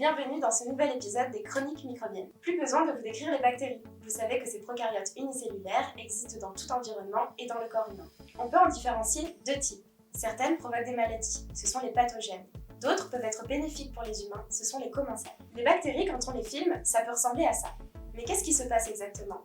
bienvenue dans ce nouvel épisode des Chroniques microbiennes. Plus besoin de vous décrire les bactéries. Vous savez que ces prokaryotes unicellulaires existent dans tout environnement et dans le corps humain. On peut en différencier deux types. Certaines provoquent des maladies, ce sont les pathogènes. D'autres peuvent être bénéfiques pour les humains, ce sont les commensales. Les bactéries, quand on les filme, ça peut ressembler à ça. Mais qu'est-ce qui se passe exactement ?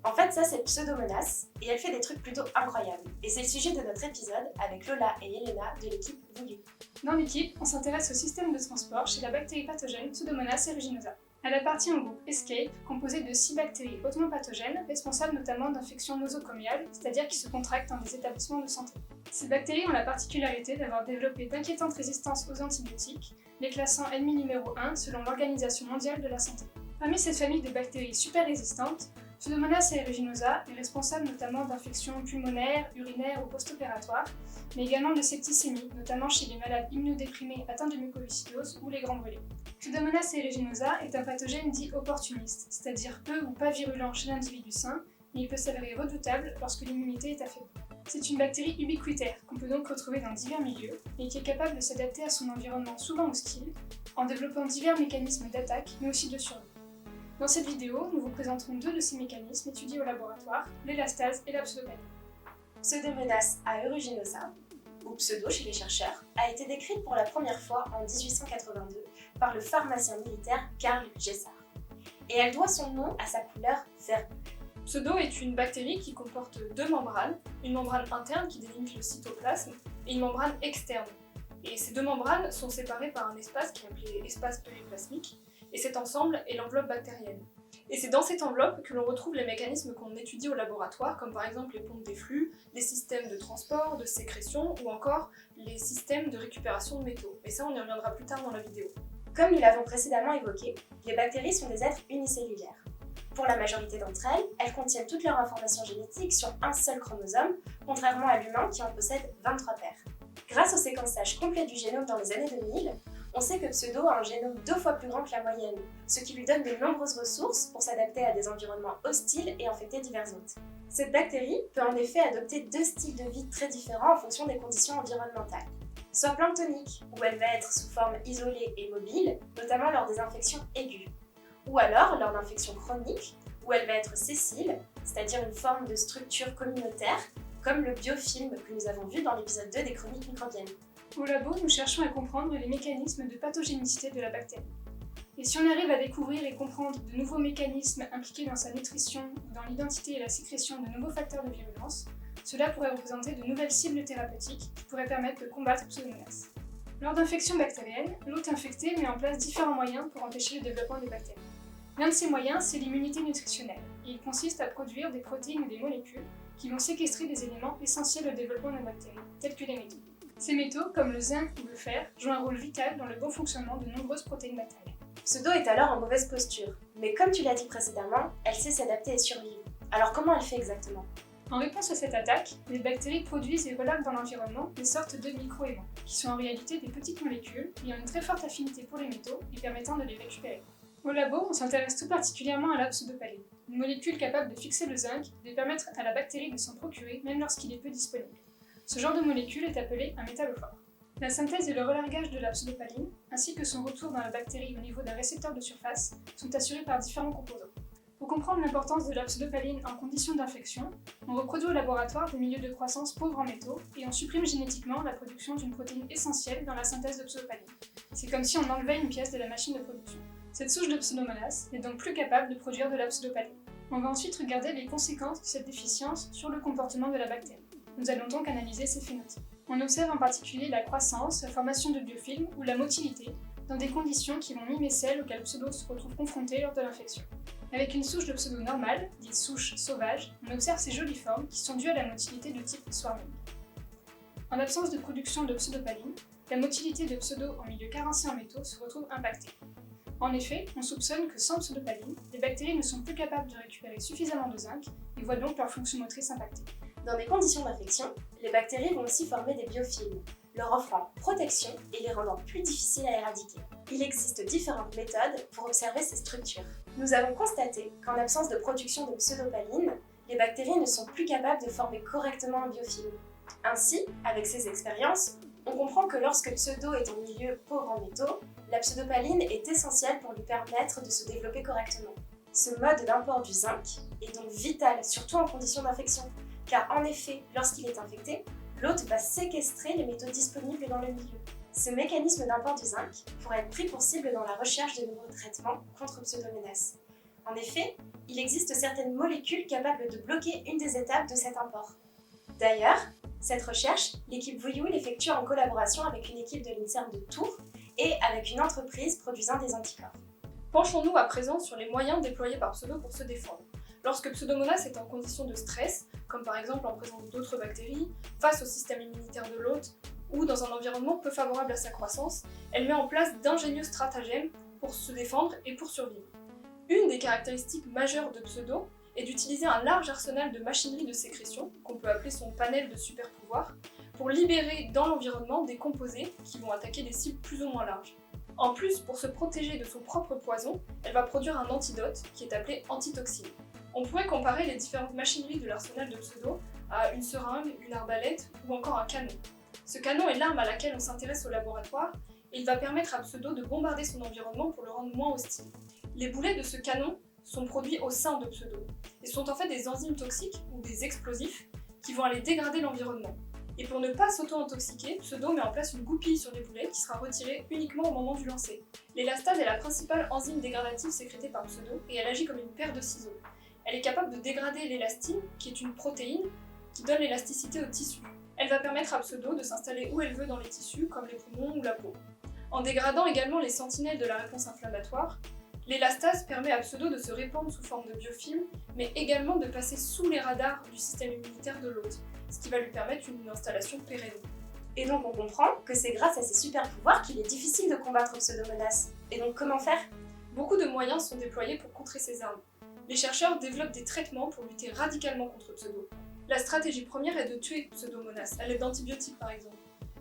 En fait, ça c'est Pseudomonas, et elle fait des trucs plutôt incroyables. Et c'est le sujet de notre épisode avec Lola et Elena de l'équipe Voulu. Dans l'équipe, on s'intéresse au système de transport chez la bactérie pathogène Pseudomonas aeruginosa. Elle appartient au groupe ESCAPE, composé de 6 bactéries hautement pathogènes, responsables notamment d'infections nosocomiales, c'est-à-dire qui se contractent dans des établissements de santé. Ces bactéries ont la particularité d'avoir développé d'inquiétantes résistances aux antibiotiques, les classant ennemi numéro 1 selon l'Organisation mondiale de la santé. Parmi cette famille de bactéries super résistantes, Pseudomonas aeruginosa est responsable notamment d'infections pulmonaires, urinaires ou post-opératoires, mais également de septicémie, notamment chez les malades immunodéprimés atteints de mucoviscidose ou les grands brûlés. Pseudomonas aeruginosa est un pathogène dit opportuniste, c'est-à-dire peu ou pas virulent chez l'individu sain, mais il peut s'avérer redoutable lorsque l'immunité est affaiblie. C'est une bactérie ubiquitaire qu'on peut donc retrouver dans divers milieux et qui est capable de s'adapter à son environnement souvent hostile en développant divers mécanismes d'attaque mais aussi de survie. Dans cette vidéo, nous vous présenterons deux de ces mécanismes étudiés au laboratoire, l'élastase et la pseudopaline. Pseudomonas aeruginosa, ou pseudo chez les chercheurs, a été décrite pour la première fois en 1882 par le pharmacien militaire Karl Gessar. Et elle doit son nom à sa couleur verte. Pseudo est une bactérie qui comporte deux membranes, une membrane interne qui délimite le cytoplasme et une membrane externe. Et ces deux membranes sont séparées par un espace qui est appelé espace périplasmique, et cet ensemble est l'enveloppe bactérienne. Et c'est dans cette enveloppe que l'on retrouve les mécanismes qu'on étudie au laboratoire, comme par exemple les pompes des flux, les systèmes de transport, de sécrétion, ou encore les systèmes de récupération de métaux. Et ça, on y reviendra plus tard dans la vidéo. Comme nous l'avons précédemment évoqué, les bactéries sont des êtres unicellulaires. Pour la majorité d'entre elles, elles contiennent toute leur information génétique sur un seul chromosome, contrairement à l'humain qui en possède 23 paires. Grâce au séquençage complet du génome dans les années 2000, on sait que Pseudo a un génome 2 fois plus grand que la moyenne, ce qui lui donne de nombreuses ressources pour s'adapter à des environnements hostiles et infecter divers hôtes. Cette bactérie peut en effet adopter deux styles de vie très différents en fonction des conditions environnementales. Soit planctonique, où elle va être sous forme isolée et mobile, notamment lors des infections aiguës. Ou alors lors d'infections chroniques, où elle va être sessile, c'est-à-dire une forme de structure communautaire, comme le biofilm que nous avons vu dans l'épisode 2 des Chroniques microbiennes. Au labo, nous cherchons à comprendre les mécanismes de pathogénicité de la bactérie. Et si on arrive à découvrir et comprendre de nouveaux mécanismes impliqués dans sa nutrition ou dans l'identité et la sécrétion de nouveaux facteurs de virulence, cela pourrait représenter de nouvelles cibles thérapeutiques qui pourraient permettre de combattre Pseudomonas. Lors d'infections bactériennes, l'hôte infecté met en place différents moyens pour empêcher le développement des bactéries. L'un de ces moyens, c'est l'immunité nutritionnelle, et il consiste à produire des protéines ou des molécules qui vont séquestrer des éléments essentiels au développement de la bactérie, tels que les métaux. Ces métaux, comme le zinc ou le fer, jouent un rôle vital dans le bon fonctionnement de nombreuses protéines bactériennes. Pseudo est alors en mauvaise posture, mais comme tu l'as dit précédemment, elle sait s'adapter et survivre. Alors comment elle fait exactement ? En réponse à cette attaque, les bactéries produisent et relâchent dans l'environnement des sortes de micro-aimants, qui sont en réalité des petites molécules ayant une très forte affinité pour les métaux et permettant de les récupérer. Au labo, on s'intéresse tout particulièrement à la pseudopaline, une molécule capable de fixer le zinc et de permettre à la bactérie de s'en procurer même lorsqu'il est peu disponible. Ce genre de molécule est appelé un métallophore. La synthèse et le relargage de la pseudopaline, ainsi que son retour dans la bactérie au niveau d'un récepteur de surface, sont assurés par différents composants. Pour comprendre l'importance de la pseudopaline en conditions d'infection, on reproduit au laboratoire des milieux de croissance pauvres en métaux et on supprime génétiquement la production d'une protéine essentielle dans la synthèse de pseudopaline. C'est comme si on enlevait une pièce de la machine de production. Cette souche de Pseudomonas n'est donc plus capable de produire de la pseudopaline. On va ensuite regarder les conséquences de cette déficience sur le comportement de la bactérie. Nous allons donc analyser ces phénotypes. On observe en particulier la croissance, la formation de biofilms ou la motilité dans des conditions qui vont mimer celles auxquelles Pseudo se retrouve confronté lors de l'infection. Avec une souche de Pseudo normale, dite souche sauvage, on observe ces jolies formes qui sont dues à la motilité de type swarming. En l'absence de production de pseudopaline, la motilité de Pseudo en milieu carencé en métaux se retrouve impactée. En effet, on soupçonne que sans pseudopaline, les bactéries ne sont plus capables de récupérer suffisamment de zinc et voient donc leur fonction motrice impactée. Dans des conditions d'infection, les bactéries vont aussi former des biofilms, leur offrant protection et les rendant plus difficiles à éradiquer. Il existe différentes méthodes pour observer ces structures. Nous avons constaté qu'en l'absence de production de pseudopaline, les bactéries ne sont plus capables de former correctement un biofilm. Ainsi, avec ces expériences, on comprend que lorsque Pseudo est en milieu pauvre en métaux, la pseudopaline est essentielle pour lui permettre de se développer correctement. Ce mode d'import du zinc est donc vital, surtout en conditions d'infection, car en effet, lorsqu'il est infecté, l'hôte va séquestrer les métaux disponibles dans le milieu. Ce mécanisme d'import du zinc pourrait être pris pour cible dans la recherche de nouveaux traitements contre Pseudomonas. En effet, il existe certaines molécules capables de bloquer une des étapes de cet import. D'ailleurs, cette recherche, l'équipe Vouillou l'effectue en collaboration avec une équipe de l'INSERM de Tours et avec une entreprise produisant des anticorps. Penchons-nous à présent sur les moyens déployés par Pseudo pour se défendre. Lorsque Pseudomonas est en condition de stress, comme par exemple en présence d'autres bactéries, face au système immunitaire de l'hôte, ou dans un environnement peu favorable à sa croissance, elle met en place d'ingénieux stratagèmes pour se défendre et pour survivre. Une des caractéristiques majeures de Pseudo est d'utiliser un large arsenal de machinerie de sécrétion, qu'on peut appeler son panel de super pouvoirs, pour libérer dans l'environnement des composés qui vont attaquer des cibles plus ou moins larges. En plus, pour se protéger de son propre poison, elle va produire un antidote qui est appelé antitoxine. On pourrait comparer les différentes machineries de l'arsenal de Pseudo à une seringue, une arbalète ou encore un canon. Ce canon est l'arme à laquelle on s'intéresse au laboratoire et il va permettre à Pseudo de bombarder son environnement pour le rendre moins hostile. Les boulets de ce canon sont produits au sein de Pseudo et sont en fait des enzymes toxiques ou des explosifs qui vont aller dégrader l'environnement. Et pour ne pas s'auto-intoxiquer, Pseudo met en place une goupille sur les boulets qui sera retirée uniquement au moment du lancer. L'élastase est la principale enzyme dégradative sécrétée par Pseudo et elle agit comme une paire de ciseaux. Elle est capable de dégrader l'élastine, qui est une protéine qui donne l'élasticité au tissu. Elle va permettre à Pseudo de s'installer où elle veut dans les tissus, comme les poumons ou la peau. En dégradant également les sentinelles de la réponse inflammatoire, l'élastase permet à Pseudo de se répandre sous forme de biofilm, mais également de passer sous les radars du système immunitaire de l'hôte, ce qui va lui permettre une installation pérenne. Et donc on comprend que c'est grâce à ces super pouvoirs qu'il est difficile de combattre Pseudomonas. Et donc comment faire ? Beaucoup de moyens sont déployés pour contrer ces armes. Les chercheurs développent des traitements pour lutter radicalement contre Pseudo. La stratégie première est de tuer Pseudomonas, à l'aide d'antibiotiques par exemple.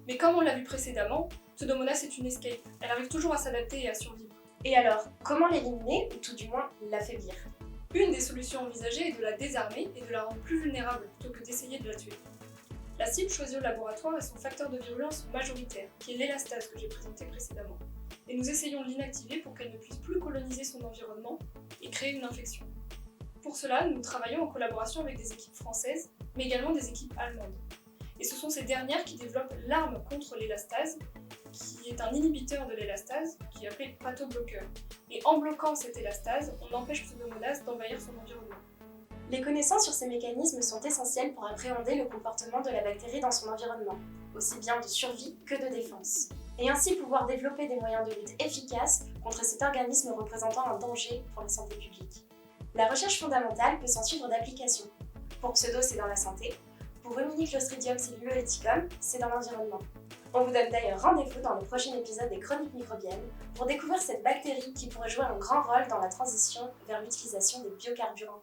Mais comme on l'a vu précédemment, Pseudomonas est une escape, elle arrive toujours à s'adapter et à survivre. Et alors, comment l'éliminer ou tout du moins l'affaiblir ? Une des solutions envisagées est de la désarmer et de la rendre plus vulnérable plutôt que d'essayer de la tuer. La cible choisie au laboratoire est son facteur de virulence majoritaire, qui est l'élastase que j'ai présenté précédemment. Et nous essayons de l'inactiver pour qu'elle ne puisse plus coloniser son environnement et créer une infection. Pour cela, nous travaillons en collaboration avec des équipes françaises, mais également des équipes allemandes. Et ce sont ces dernières qui développent l'arme contre l'élastase, qui est un inhibiteur de l'élastase, qui est appelé pathobloqueur. Et en bloquant cette élastase, on empêche Pseudomonas d'envahir son environnement. Les connaissances sur ces mécanismes sont essentielles pour appréhender le comportement de la bactérie dans son environnement, aussi bien de survie que de défense, et ainsi pouvoir développer des moyens de lutte efficaces contre cet organisme représentant un danger pour la santé publique. La recherche fondamentale peut s'en suivre d'applications. Pour Pseudo, c'est dans la santé. Pour Rumini-Clostridium cellulolepticum, c'est dans l'environnement. On vous donne d'ailleurs rendez-vous dans le prochain épisode des Chroniques microbiennes pour découvrir cette bactérie qui pourrait jouer un grand rôle dans la transition vers l'utilisation des biocarburants.